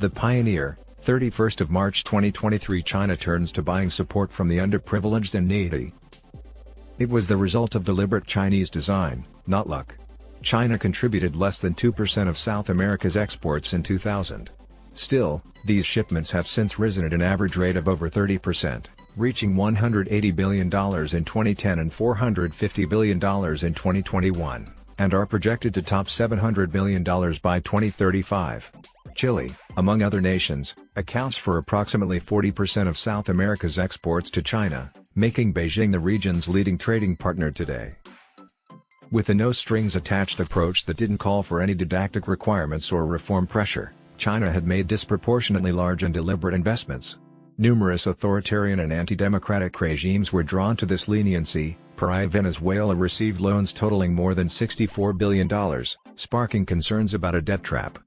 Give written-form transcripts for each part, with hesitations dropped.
The pioneer, 31st of March 2023. China turns to buying support from the underprivileged and needy. It was the result of deliberate Chinese design, not luck. China contributed less than 2% of South America's exports in 2000. Still, these shipments have since risen at an average rate of over 30%, reaching $180 billion in 2010 and $450 billion in 2021, and are projected to top $700 billion by 2035. Chile, among other nations, accounts for approximately 40% of South America's exports to China, making Beijing the region's leading trading partner today. With a no-strings-attached approach that didn't call for any didactic requirements or reform pressure, China had made disproportionately large and deliberate investments. Numerous authoritarian and anti-democratic regimes were drawn to this leniency. Pariah Venezuela received loans totaling more than $64 billion, sparking concerns about a debt trap.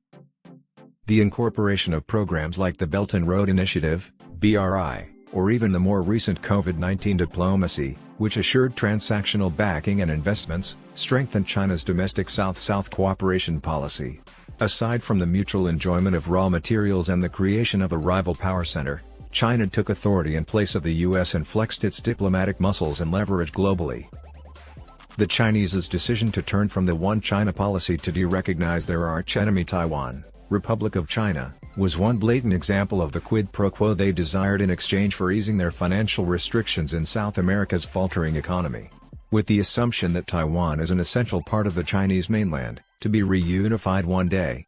The incorporation of programs like the Belt and Road Initiative, BRI, or even the more recent COVID-19 diplomacy, which assured transactional backing and investments, strengthened China's domestic South-South cooperation policy. Aside from the mutual enjoyment of raw materials and the creation of a rival power center, China took authority in place of the US and flexed its diplomatic muscles and leverage globally. The Chinese's decision to turn from the One China policy to de-recognize their archenemy Taiwan, Republic of China, was one blatant example of the quid pro quo they desired in exchange for easing their financial restrictions in South America's faltering economy. With the assumption that Taiwan is an essential part of the Chinese mainland, to be reunified one day.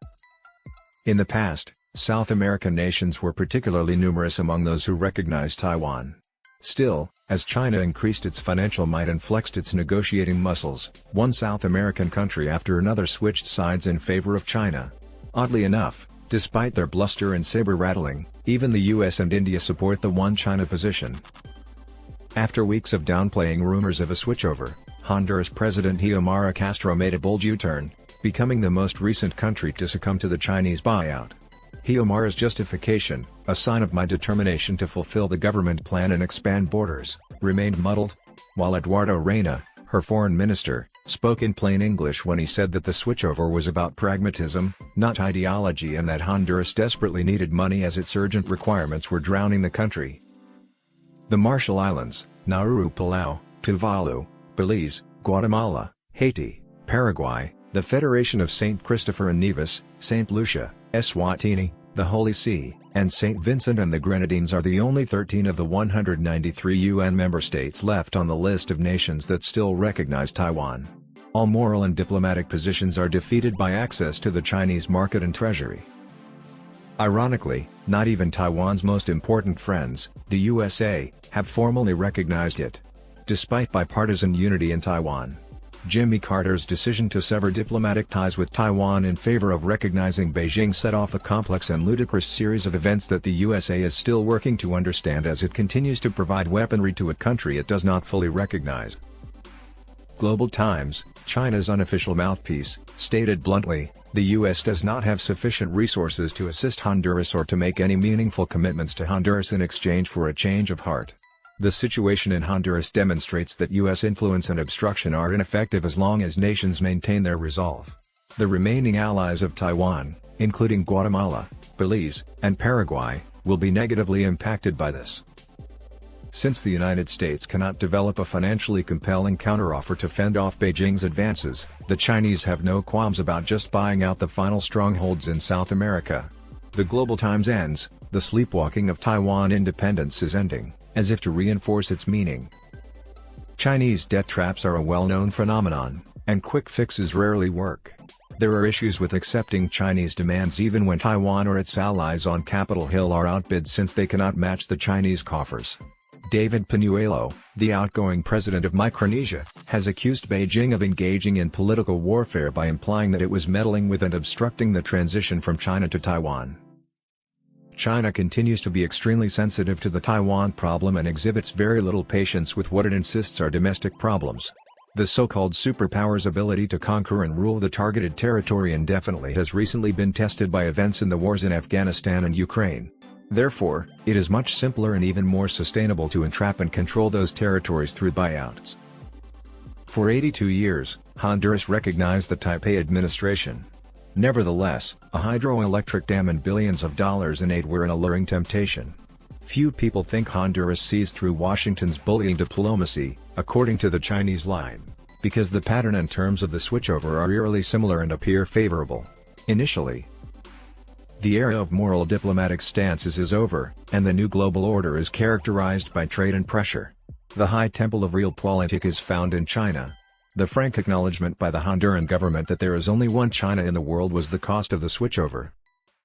In the past, South American nations were particularly numerous among those who recognized Taiwan. Still, as China increased its financial might and flexed its negotiating muscles, one South American country after another switched sides in favor of China. Oddly enough, despite their bluster and saber-rattling, even the US and India support the One China position. After weeks of downplaying rumors of a switchover, Honduras President Xiomara Castro made a bold U-turn, becoming the most recent country to succumb to the Chinese buyout. Xiomara's justification, a sign of my determination to fulfill the government plan and expand borders, remained muddled, while Eduardo Reyna, her foreign minister, spoke in plain English when he said that the switchover was about pragmatism, not ideology, and that Honduras desperately needed money as its urgent requirements were drowning the country. The Marshall Islands, Nauru, Palau, Tuvalu, Belize, Guatemala, Haiti, Paraguay, the Federation of St. Christopher and Nevis, St. Lucia, Eswatini, the Holy See, and St. Vincent and the Grenadines are the only 13 of the 193 UN member states left on the list of nations that still recognize Taiwan. All moral and diplomatic positions are defeated by access to the Chinese market and treasury. Ironically, not even Taiwan's most important friends, the USA, have formally recognized it. Despite bipartisan unity in Taiwan, Jimmy Carter's decision to sever diplomatic ties with Taiwan in favor of recognizing Beijing set off a complex and ludicrous series of events that the USA is still working to understand as it continues to provide weaponry to a country it does not fully recognize. Global Times, China's unofficial mouthpiece, stated bluntly, the US does not have sufficient resources to assist Honduras or to make any meaningful commitments to Honduras in exchange for a change of heart. The situation in Honduras demonstrates that U.S. influence and obstruction are ineffective as long as nations maintain their resolve. The remaining allies of Taiwan, including Guatemala, Belize, and Paraguay, will be negatively impacted by this. Since the United States cannot develop a financially compelling counteroffer to fend off Beijing's advances, the Chinese have no qualms about just buying out the final strongholds in South America. The Global Times ends, the sleepwalking of Taiwan independence is ending, as if to reinforce its meaning. Chinese debt traps are a well-known phenomenon, and quick fixes rarely work. There are issues with accepting Chinese demands even when Taiwan or its allies on Capitol Hill are outbid since they cannot match the Chinese coffers. David Panuelo, the outgoing president of Micronesia, has accused Beijing of engaging in political warfare by implying that it was meddling with and obstructing the transition from China to Taiwan. China continues to be extremely sensitive to the Taiwan problem and exhibits very little patience with what it insists are domestic problems. The so-called superpower's ability to conquer and rule the targeted territory indefinitely has recently been tested by events in the wars in Afghanistan and Ukraine. Therefore, it is much simpler and even more sustainable to entrap and control those territories through buyouts. For 82 years, Honduras recognized the Taipei administration. Nevertheless, a hydroelectric dam and billions of dollars in aid were an alluring temptation. Few people think Honduras sees through Washington's bullying diplomacy, according to the Chinese line, because the pattern and terms of the switchover are eerily similar and appear favorable. Initially, the era of moral diplomatic stances is over, and the new global order is characterized by trade and pressure. The high temple of realpolitik is found in China. The frank acknowledgement by the Honduran government that there is only one China in the world was the cost of the switchover.